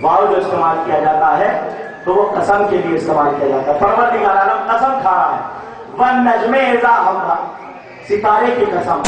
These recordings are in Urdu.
واو جو استعمال کیا جاتا ہے تو وہ قسم کے لیے استعمال کیا جاتا ہے. پروردگار عالم قسم کھا رہا ہے. والنجم اذا ہوا, ستارے کی قسم,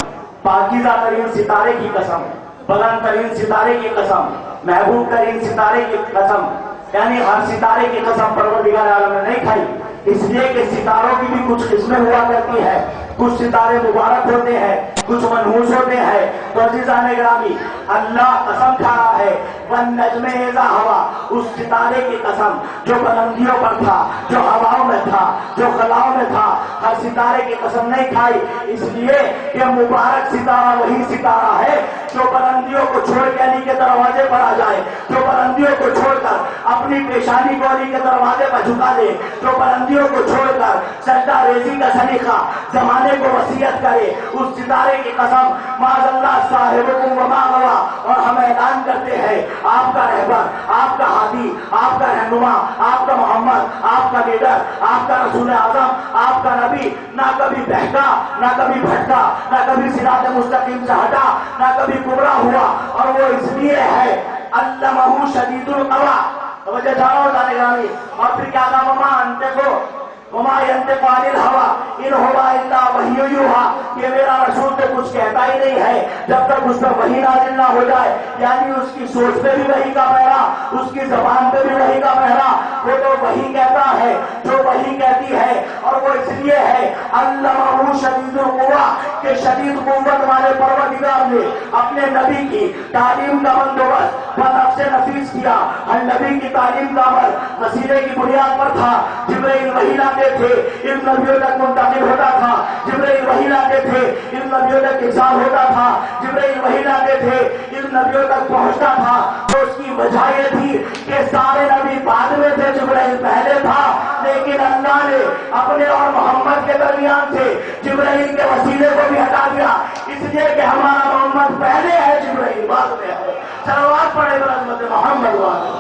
پاکیزہ ترین ستارے کی قسم, بلند ترین ستارے کی قسم, محبوب ترین ستارے کی قسم. یعنی ہر ستارے کی قسم پروردگار عالم نے نہیں کھائی, اس لیے کہ ستاروں کی بھی کچھ قسمیں ہوا کرتی ہیں. کچھ ستارے مبارک ہوتے ہیں, کچھ منحوس ہوتے ہیں. تو عزیزان گرامی, اللہ قسم کھا رہا ہے والنجم اذا ہوا, اس ستارے کی قسم جو بلندیوں پر تھا, جو ہواؤں میں تھا, جو خلاؤں میں تھا. ہر ستارے کی قسم نہیں کھائی, اس لیے کہ مبارک ستارہ وہی ستارہ ہے جو بلندیوں کو چھوڑ کے علی کے دروازے پر آ جائے, جو بلندیوں کو چھوڑ کر اپنی پیشانی کو علی کے دروازے پر جھکا دے, جو بلندیوں کو چھوڑ کر سجدہ ریزی کا سلیقہ زمانے کو وصیت کرے. اس ستارے کی قسم معاذ اللہ صاحبکم وما غوا. اور ہم اعلان کرتے ہیں آپ کا رہبر, آپ کا ہادی, آپ کا رہنما, آپ کا محمد, آپ کا لیڈر, آپ کا رسول اعظم, آپ کا نبی نہ کبھی بہکا, نہ کبھی بھٹکا, نہ کبھی صراط مستقیم سے ہٹا, نہ کبھی گمراہ ہوا. اور وہ اس لیے ہے علمہ شدید القوا. توجہ جاؤ جانے گرامی. اور پھر کیا کہا, وما انطق وما ينطق عن الهوى ان هو الا وحی یوحی, کہ میرا رسول تو کچھ کہتا ہی نہیں ہے جب تک اس پر وحی نازل نہ ہو جائے. یعنی اس کی سوچ پہ بھی وحی کا پہرا, اس کی زبان پہ بھی وحی کا پہرا. وہ تو وحی کہتا ہے جو وحی کہتی ہے. اور وہ اس لیے ہے علمہ شدید القوا, کہ شدید قوت والے پروردگار نے اپنے نبی کی تعلیم کا بندوبست بنفس نفیس کیا. ہر نبی کی تعلیم کا عمل وسیلے کی بنیاد پر تھا. جبرائیل وحی لاتے تھے, ان نبیوں تک منتقل ہوتا تھا. جبرائیل وحی لاتے تھے, ان نبیوں تک ارسال ہوتا تھا. جبرائیل وحی لاتے تھے, ان نبیوں تک پہنچتا تھا. تو اس کی وجہ یہ تھی کہ سارے نبی بعد میں تھے, جبرائیل پہلے تھا. لیکن اللہ نے اپنے اور محمد کے درمیان سے جبرائیل کے وسیلے کو بھی ہٹا دیا, اس لیے کہ ہمارا محمد پہلے ہے, جبرائیل بعد میں ہے. صلوات پڑھے برحمت محمد والے.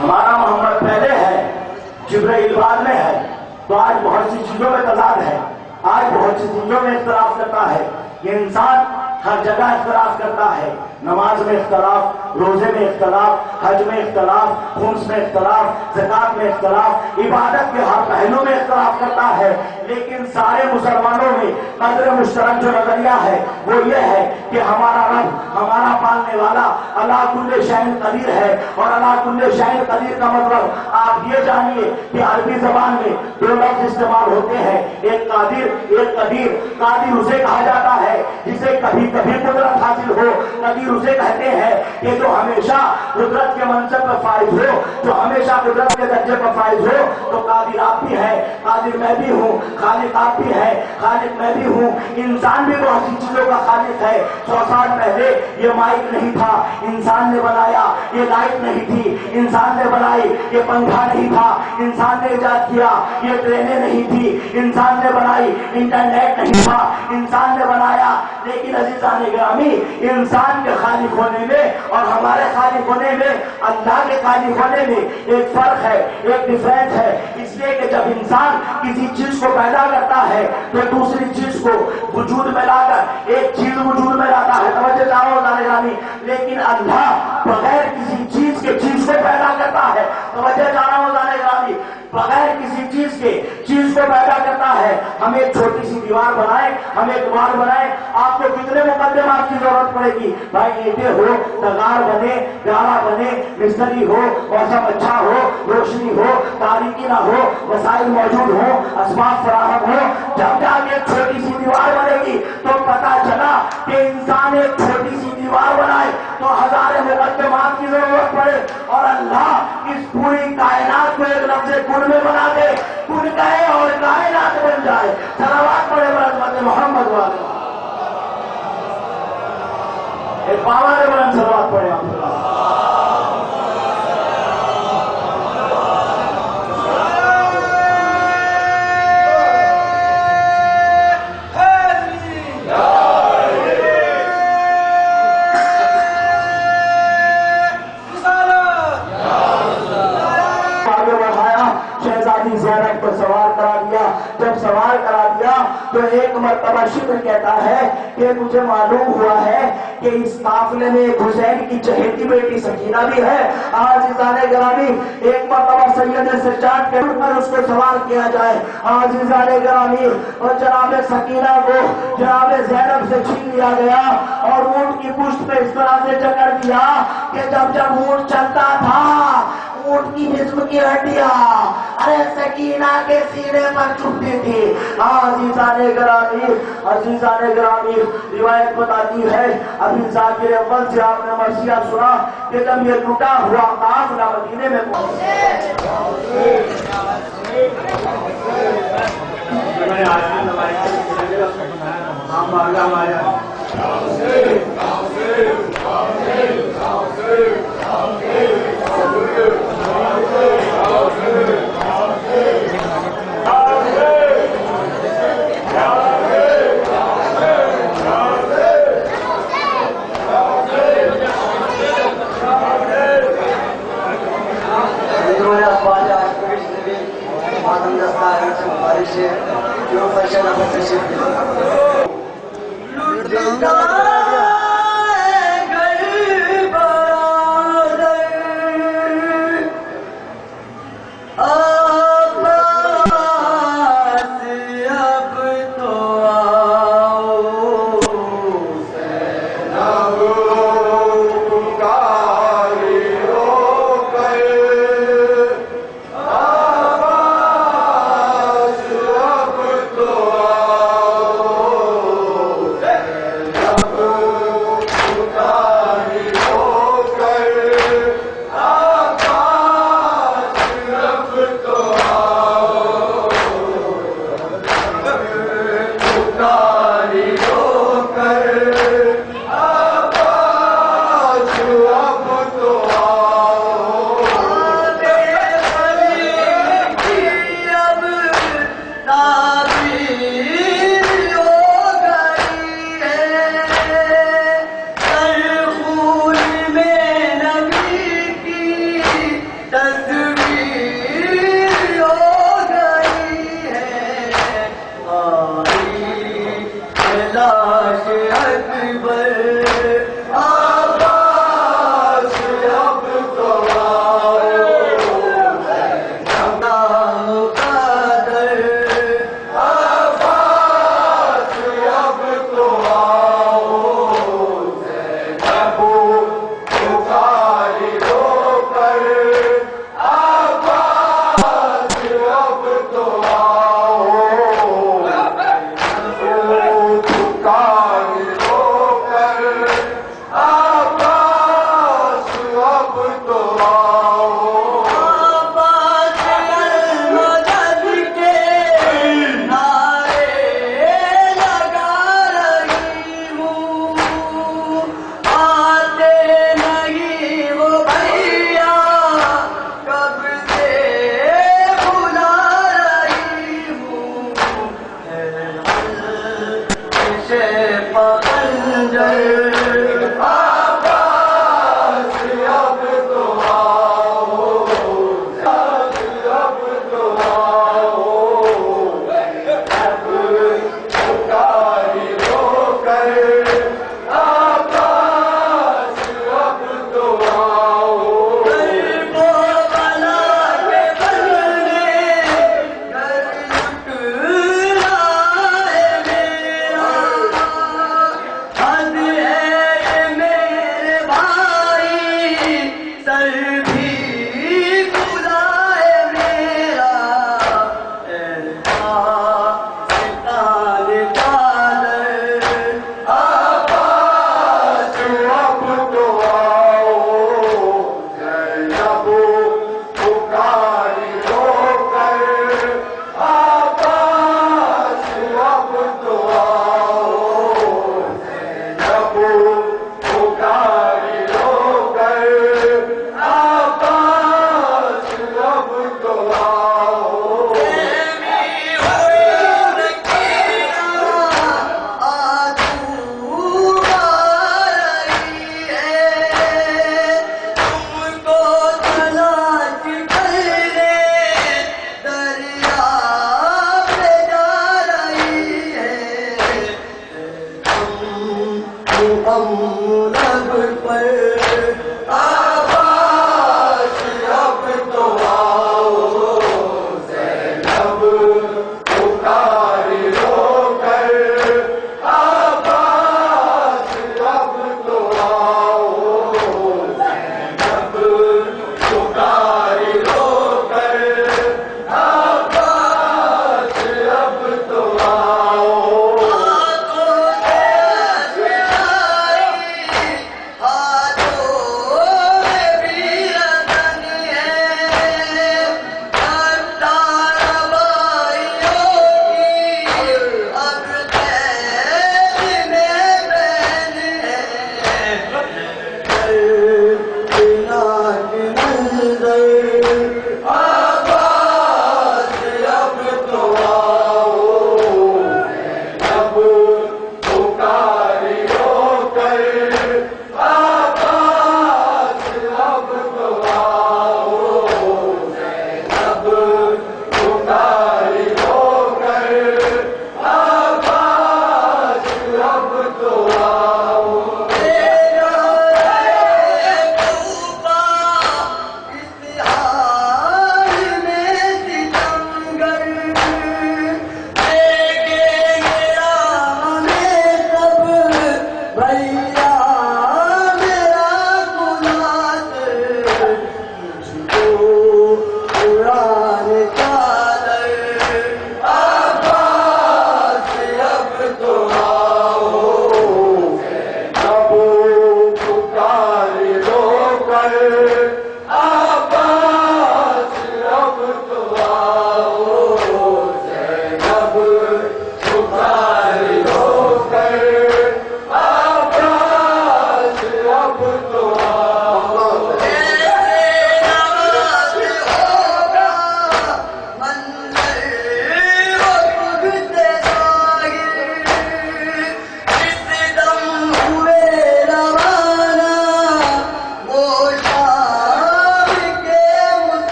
ہمارا محمد پہلے ہے, جبرائیل بعد میں ہے. تو آج بہت سی چیزوں میں تضاد ہے, آج بہت سی چیزوں میں اختلاف کرتا ہے. یہ انسان ہر جگہ اختلاف کرتا ہے. نماز میں اختلاف, روزے میں اختلاف, حج میں اختلاف, خمس میں اختلاف, زکات میں اختلاف, عبادت کے ہر پہلو میں اختلاف کرتا ہے. لیکن سارے مسلمانوں میں قدر مشترک جو نظریہ ہے وہ یہ ہے کہ ہمارا رب, ہمارا پالنے والا اللہ کل شیء قدیر ہے. اور اللہ کل شیء قدیر کا مطلب آپ یہ جانیے کہ عربی زبان میں دو لفظ استعمال ہوتے ہیں, ایک قادر, ایک قدیر. قادر اسے کہا جاتا ہے جسے کبھی کبھی قدرت حاصل ہو. قدیر اسے کہتے ہیں کہ جو ہمیشہ قدرت کے منصب پر فائز ہو, جو ہمیشہ قدرت کے درجے پر فائز ہو. تو قادر آپ بھی ہے, قادر میں بھی ہوں, خالق آپ بھی ہے, خالق میں بھی ہوں. انسان بھی بہت سی چیزوں کا خالق ہے. 100 سال پہلے یہ مائک نہیں تھا, انسان نے بنایا. یہ لائٹ نہیں تھی, انسان نے بنائی. یہ پنکھا نہیں تھا, انسان نے ایجاد کیا. یہ ٹرینیں نہیں تھی, انسان نے بنائی. انٹرنیٹ نہیں تھا, انسان نے بنایا. لیکن عزیزان گرامی, انسان کے خالق ہونے میں اور ہمارے خالق ہونے میں, اللہ کے خالق ہونے میں ایک فرق ہے, ایک ڈفرینس ہے. اس لیے کہ جب انسان کسی چیز کو پیدا کرتا ہے تو دوسری چیز کو وجود میں لا کر ایک چیز وجود میں لاتا ہے. توجہ چاہو جانی. لیکن اللہ بغیر کسی چیز کے چیز کو پیدا کرتا ہے. توجہ چاہو جانی. بغیر کسی چیز کو پیدا کرتا ہے. ہم ایک چھوٹی سی دیوار بنائیں, ہم ایک دیوار بنائیں, آپ کو کتنے مقدمات کی ضرورت پڑے گی؟ بھائی اینٹیں ہو, تغار بنے, گارا بنے, مستری ہو, موسم اچھا ہو, روشنی ہو, تاریکی نہ ہو, وسائل موجود ہو, اسباب فراہم ہو. جب جا کے ایک چھوٹی سی دیوار بنے گی تو پتا چلا کہ انسان ایک چھوٹی سی دیوار بنائے تو ہزاریں مقدمات کی ضرورت پڑے. اور اللہ اس پوری کائنات کو ایک لفظ کن میں بنا دے, کن کہے اور کائنات بن جائے. صلوات پڑھے برحمت محمد والے. ایک پاور بلند صلوات پڑھے آپ. سوار کرا دیا. جب سوار کرا دیا تو ایک مرتبہ شبر کہتا ہے کہ مجھے معلوم ہوا ہے کہ اس قافلے میں ایک حسین کی چہیتی بیٹی سکینہ بھی ہے. آج عزیزان گرامی ایک مرتبہ سید سجاد کے پر اس کو سوال کیا جائے. آج عزیزان گرامی اور جناب سکینہ کو جناب زینب سے چھین لیا گیا اور اونٹ کی پشت پہ اس طرح سے جکڑ دیا کہ جب جب اونٹ چلتا تھا اونٹ کی جسم کی ہڈیاں ارے سکینہ کے سینے پر چپتی تھی. عزیزان گرامی روایت بتاتی ہے ابھی ذاکر اول سے آپ نے مرثیہ سنا کہ جب یہ ٹوٹا ہوا قافلہ مدینے میں ہے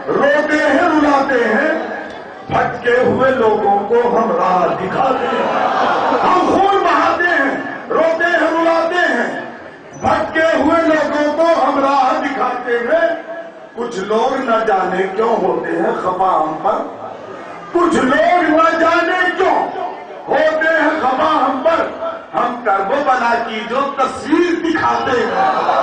روتے ہیں رلاتے ہیں بھٹکے ہوئے لوگوں کو ہم راہ دکھاتے ہیں، ہم خون بہاتے ہیں، روتے ہیں رلاتے ہیں بھٹکے ہوئے لوگوں کو ہم راہ دکھاتے ہیں۔ کچھ لوگ نہ جانے کیوں ہوتے ہیں خفا ہم پر، کچھ لوگ نہ جانے کیوں ہوتے ہیں خفا ہم پر، ہم کرب و بلا کی جو تصویر دکھاتے ہیں